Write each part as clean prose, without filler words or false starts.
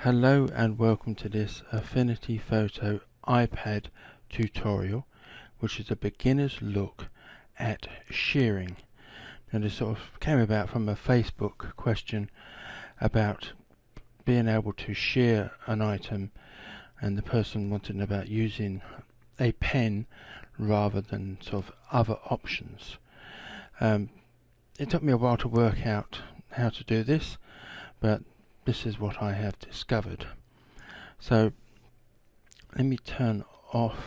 Hello and welcome to this Affinity Photo iPad tutorial, which is a beginner's look at shearing. And this sort of came about from a Facebook question about being able to shear an item, and the person wanted about using a pen rather than sort of other options. It took me a while to work out how to do this, but this is what I have discovered. So let me turn off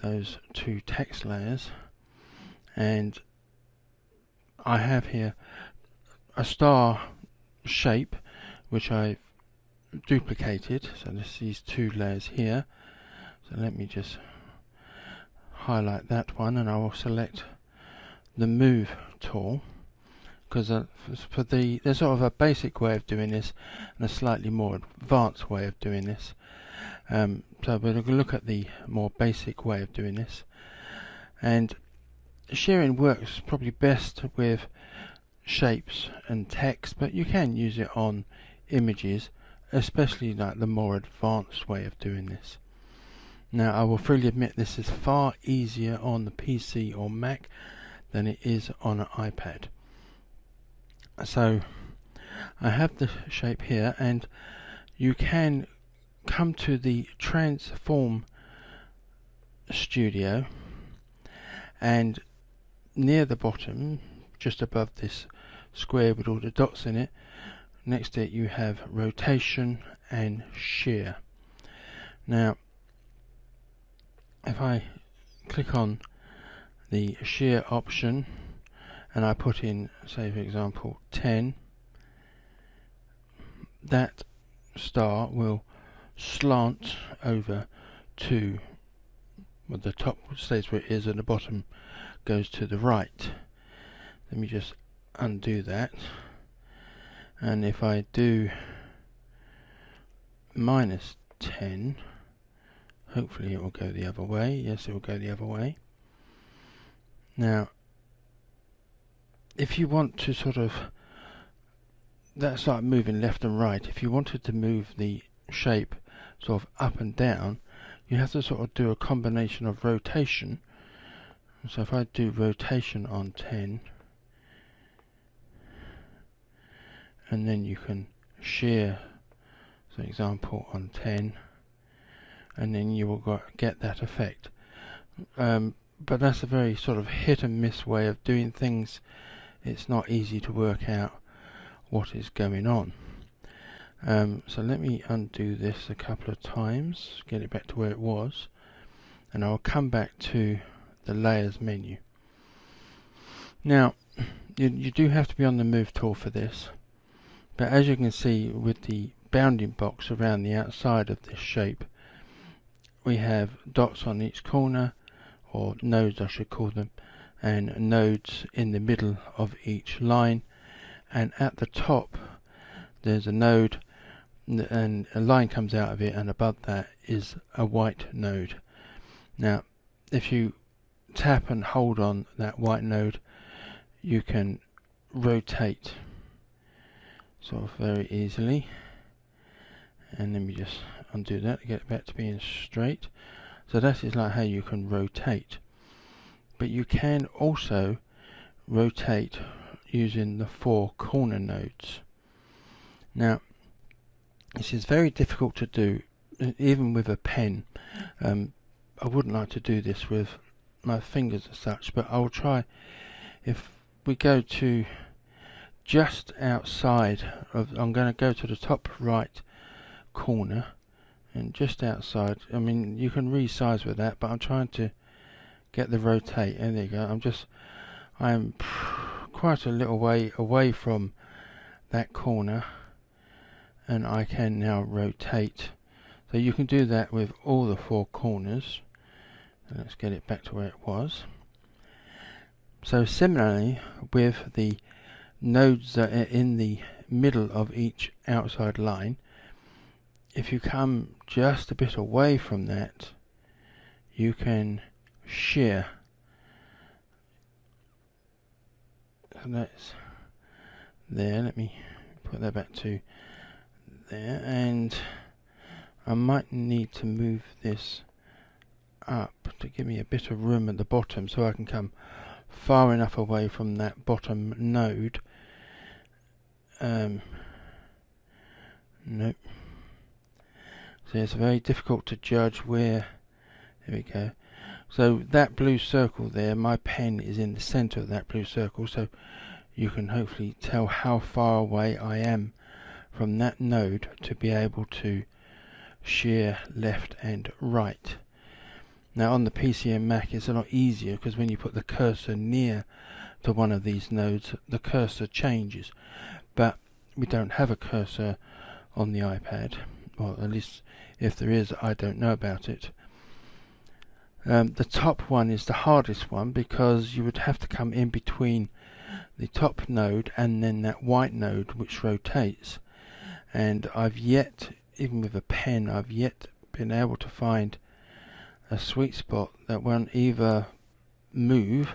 those two text layers, and I have here a star shape which I've duplicated. So these two layers here. So let me just highlight that one, and I will select the move tool, because there's sort of a basic way of doing this and a slightly more advanced way of doing this. So we're going to look at the more basic way of doing this. And shearing works probably best with shapes and text, but you can use it on images, especially like the more advanced way of doing this. Now, I will freely admit this is far easier on the PC or Mac than it is on an iPad. So I have the shape here, and you can come to the transform studio, and near the bottom, just above this square with all the dots in it, next to it you have rotation and shear. Now if I click on the shear option and I put in, say for example, 10, that star will slant over to, well, the top stays where it is and the bottom goes to the right. Let me just undo that, and if I do -10, hopefully it will go the other way. Yes, it will go the other way. Now if you want to sort of, that's like moving left and right. If you wanted to move the shape sort of up and down, you have to sort of do a combination of rotation. So if I do rotation on 10, and then you can shear, for example, on 10, and then you will get that effect. But that's a very sort of hit and miss way of doing things. It's not easy to work out what is going on. So let me undo this a couple of times, get it back to where it was, and I'll come back to the layers menu. Now you do have to be on the move tool for this, but as you can see with the bounding box around the outside of this shape, we have dots on each corner, or nodes I should call them, and nodes in the middle of each line, and at the top there's a node and a line comes out of it, and above that is a white node. Now if you tap and hold on that white node, you can rotate sort of very easily, and let me just undo that to get it back to being straight. So that is like how you can rotate. But you can also rotate using the 4 corner nodes. Now this is very difficult to do even with a pen. I wouldn't like to do this with my fingers as such, but I'll try. If we go to just outside of, I'm going to go to the top right corner, and just outside, I mean you can resize with that, but I'm trying to get the rotate, and there you go. I'm quite a little way away from that corner, and I can now rotate. So you can do that with all the 4 corners. Let's get it back to where it was. So similarly with the nodes that are in the middle of each outside line, if you come just a bit away from that, you can shear. So that's there. Let me put that back to there, and I might need to move this up to give me a bit of room at the bottom so I can come far enough away from that bottom node. Nope. So it's very difficult to judge where. There we go. So that blue circle there, my pen is in the center of that blue circle, so you can hopefully tell how far away I am from that node to be able to shear left and right. Now on the PC and Mac it's a lot easier, because when you put the cursor near to one of these nodes, the cursor changes. But we don't have a cursor on the iPad, or at least if there is, I don't know about it. The top one is the hardest one, because you would have to come in between the top node and then that white node which rotates, and I've yet, even with a pen, I've yet been able to find a sweet spot that won't either move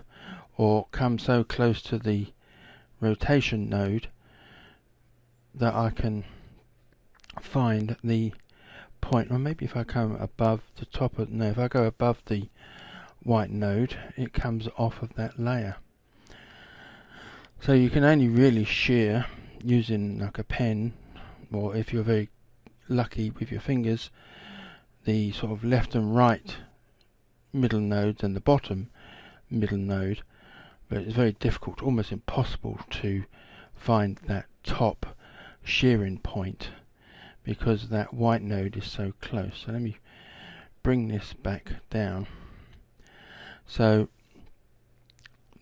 or come so close to the rotation node that I can find the point. Or maybe if I come above the top of, no, if I go above the white node, it comes off of that layer. So you can only really shear using like a pen, or if you're very lucky with your fingers, the sort of left and right middle nodes and the bottom middle node. But it's very difficult, almost impossible to find that top shearing point, because that white node is so close. So let me bring this back down. So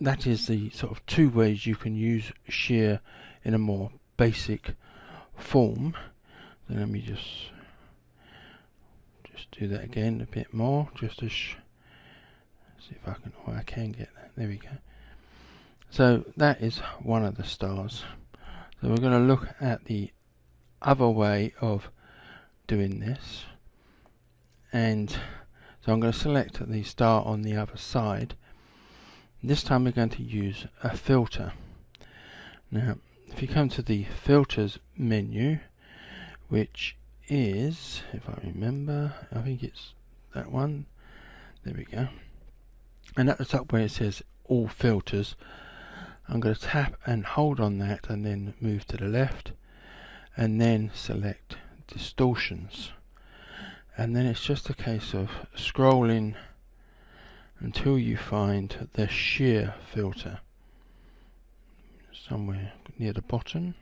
that is the sort of two ways you can use shear in a more basic form. So let me just do that again a bit more, just to see if I can, oh, I can get that. There we go. So that is one of the stars. So we're going to look at the other way of doing this, and so I'm going to select the star on the other side. This time we're going to use a filter. Now if you come to the filters menu, which is, if I remember, I think it's that one, there we go, and at the top where it says all filters, I'm going to tap and hold on that and then move to the left and then select distortions, and then it's just a case of scrolling until you find the shear filter somewhere near the bottom.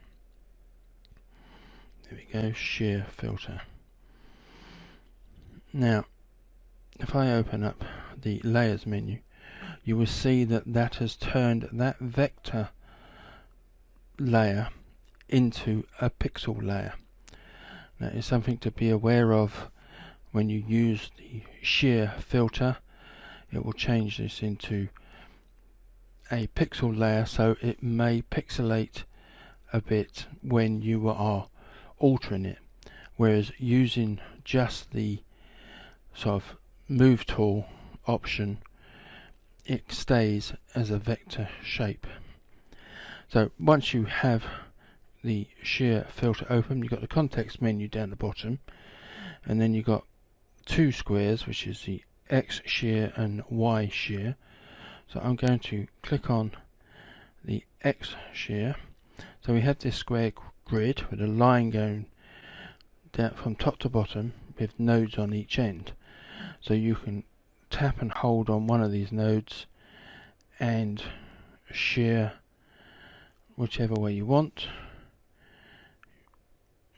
There we go, shear filter. Now if I open up the layers menu, you will see that that has turned that vector layer into a pixel layer. That is something to be aware of when you use the shear filter. It will change this into a pixel layer, so it may pixelate a bit when you are altering it, whereas using just the sort of move tool option, it stays as a vector shape. So once you have the shear filter open, you've got the context menu down the bottom, and then you've got two squares, which is the X shear and Y shear. So I'm going to click on the X shear. So we have this square grid with a line going down from top to bottom with nodes on each end. So you can tap and hold on one of these nodes and shear whichever way you want,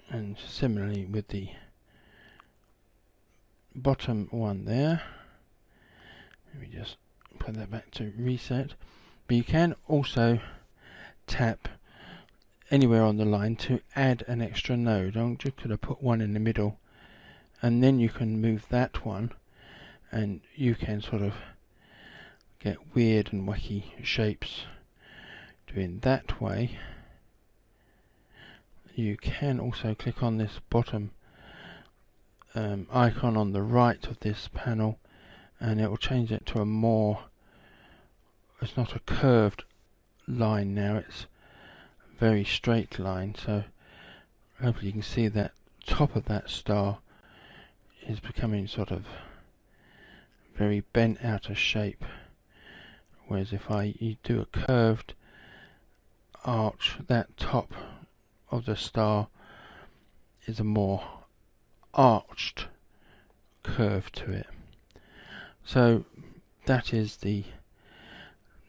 and similarly with the bottom one there. Let me just put that back to reset. But you can also tap anywhere on the line to add an extra node. I'm just going to put one in the middle, and then you can move that one, and you can sort of get weird and wacky shapes doing that way. You can also click on this bottom icon on the right of this panel, and it will change it to a more, it's not a curved line now, it's a very straight line. So hopefully you can see that top of that star is becoming sort of very bent out of shape, whereas if you do a curved arch, that top of the star is a more arched curve to it. So that is the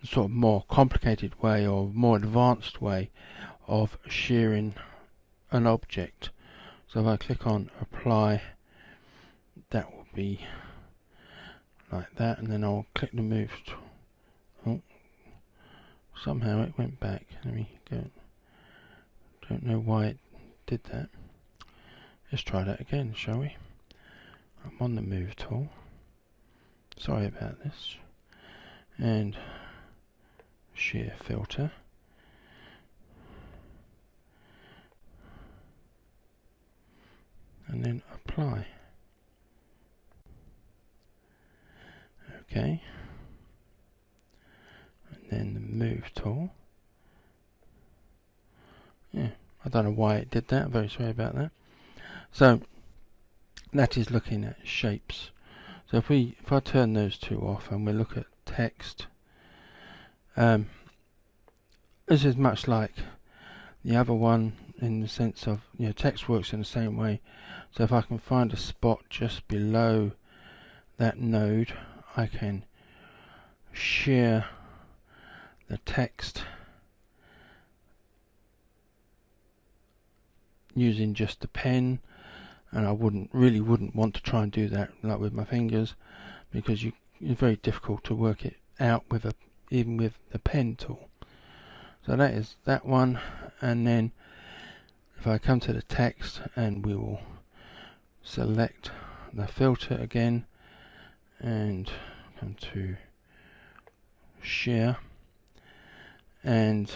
sort of more complicated way or more advanced way of shearing an object. So if I click on apply, that will be like that, and then I'll click the move. Oh, somehow it went back. Let me go. Don't know why it did that. Let's try that again, shall we? I'm on the move tool. Sorry about this. And shear filter. And then apply. Okay. And then the move tool. Yeah, I don't know why it did that. I'm very sorry about that. So that is looking at shapes. So if I turn those two off and we look at text, this is much like the other one in the sense of, text works in the same way. So if I can find a spot just below that node, I can shear the text using just the pen, and I really wouldn't want to try and do that like with my fingers, because it's very difficult to work it out even with the pen tool. So that is that one, and then if I come to the text and we will select the filter again and come to shear, and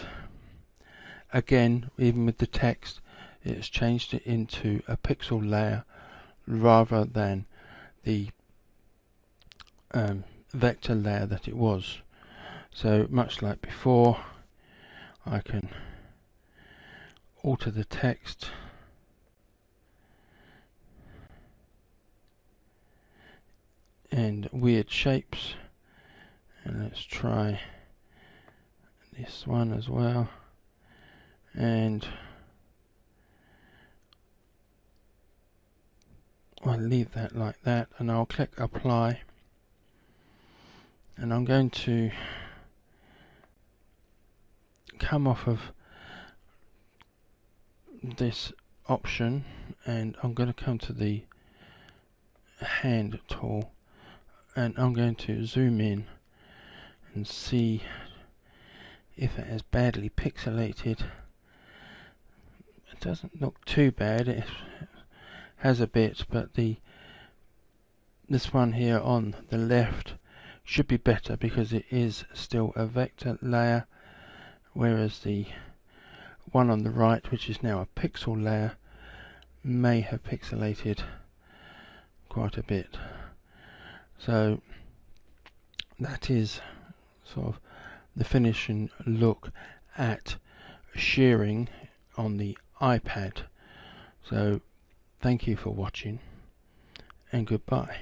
again even with the text it's changed it into a pixel layer rather than the vector layer that it was. So much like before, I can alter the text and weird shapes, and let's try this one as well, and I'll leave that like that, and I'll click apply, and I'm going to come off of this option and I'm going to come to the hand tool, and I'm going to zoom in and see if it is badly pixelated. It doesn't look too bad, it has a bit, but this one here on the left should be better because it is still a vector layer, whereas the one on the right, which is now a pixel layer, may have pixelated quite a bit. So that is sort of the finishing look at shearing on the iPad. So thank you for watching, and goodbye.